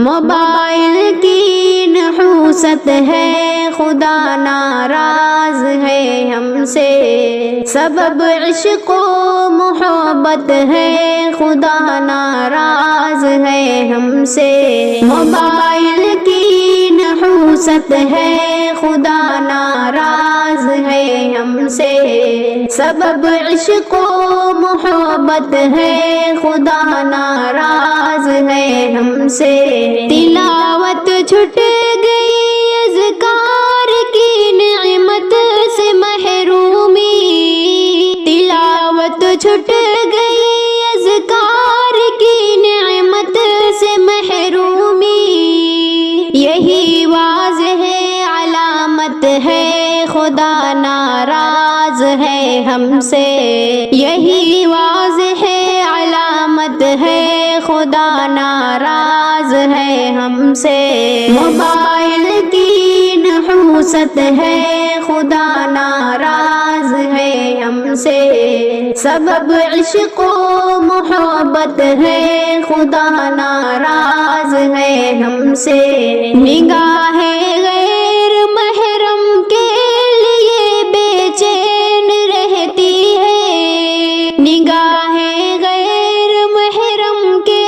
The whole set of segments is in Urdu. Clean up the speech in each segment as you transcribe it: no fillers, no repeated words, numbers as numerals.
موبائل کی نحوست ہے خدا ناراض ہے ہم سے، سبب عشق و محبت ہے خدا ناراض ہے ہم سے۔ موبائل کی نحوست ہے خدا ناراض ہے ہم سے، سبب عشق و محبت ہے خدا ناراض ہے ہم سے۔ تلاوت چھٹ گئی اذکار کی نعمت سے محرومی، تلاوت چھٹ گئی اذکار کی نعمت سے محرومی، یہی واضح علامت ہے خدا ناراض ہے ہم سے، یہی واضح علامت ہے خدا ناراض ہے ہم سے۔ موبائل کی نحوست ہے خدا ناراض ہے ہم سے، سبب عشق و محبت ہے خدا ناراض ہے ہم سے۔ نگاہ غیر محرم کے لیے بے چین رہتی ہے، نگاہ غیر محرم کے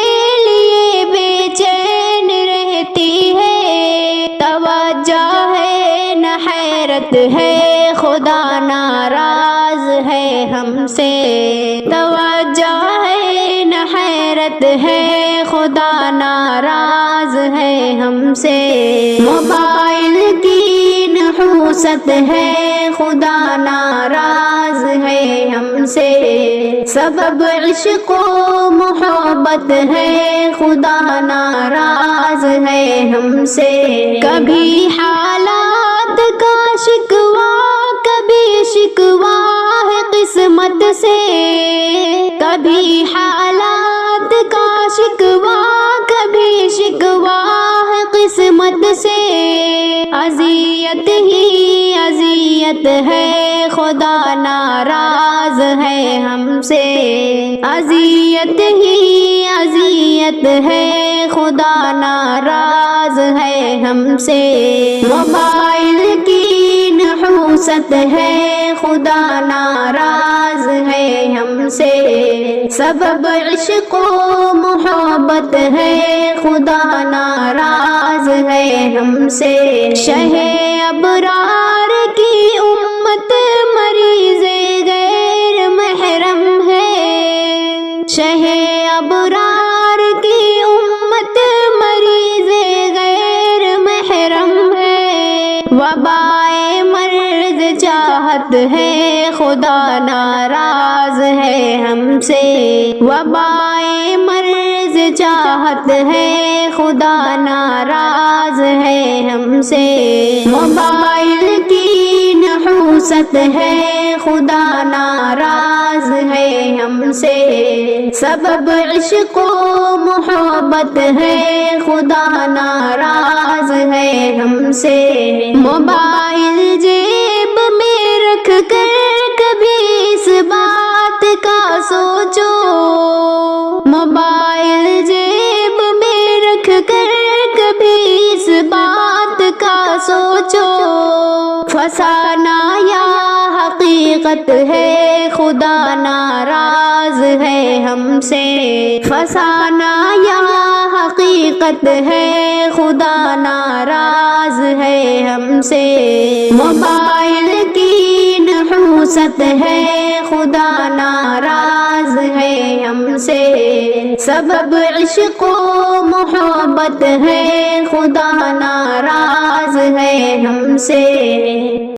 لیے بے چین رہتی ہے، توجہ ہے نہ حیرت ہے خدا ناراض ہے ہم سے، توجہ ہے نہ حیرت ہے خدا ناراض ہے ہم سے۔ موبائل کی نحوست ہے خدا ناراض ہے ہم سے، سبب عشق و محبت ہے خدا ناراض ہے ہم سے۔ کبھی حالات کا شکوہ کبھی شکوہ ہے قسمت سے، کبھی حالات کا شکوہ کبھی شکوہ ہے قسمت سے، اذیت ہی اذیت ہے خدا ناراض ہے ہم سے، اذیت ہی اذیت ہے خدا ناراض ہے ہم سے۔ موبائل کی نحوست ہے خدا ناراض ہے ہم سے، سبب عشق و محبت ہے خدا ناراض ہے ہم سے۔ شہ ابرار کی امت مریض غیر محرم ہے، شہ ابرار کی امت مریض غیر محرم ہے، وبائے مرض چاہت ہے خدا ناراض ہے ہم سے، وبائے مرض چاہت ہے خدا ناراض ہے ہم سے۔ موبائل کی نحوست ہے خدا ناراض ہے ہم سے، سبب عشق و محبت ہے خدا ناراض ہے ہم سے۔ موبائل جیب میں رکھ کر کبھی اس بات کا سوچو، موبائل جیب میں رکھ کر کبھی اس بات کا سوچو، فسانہ یا حقیقت ہے خدا ناراض ہے ہم سے، فسانہ یا حقیقت ہے خدا ناراض ہے ہم سے۔ موبائل کی نحوست ہے خدا ناراض ہے ہم سے، سبب عشق و محبت ہے خدا ناراض ہے ہم سے۔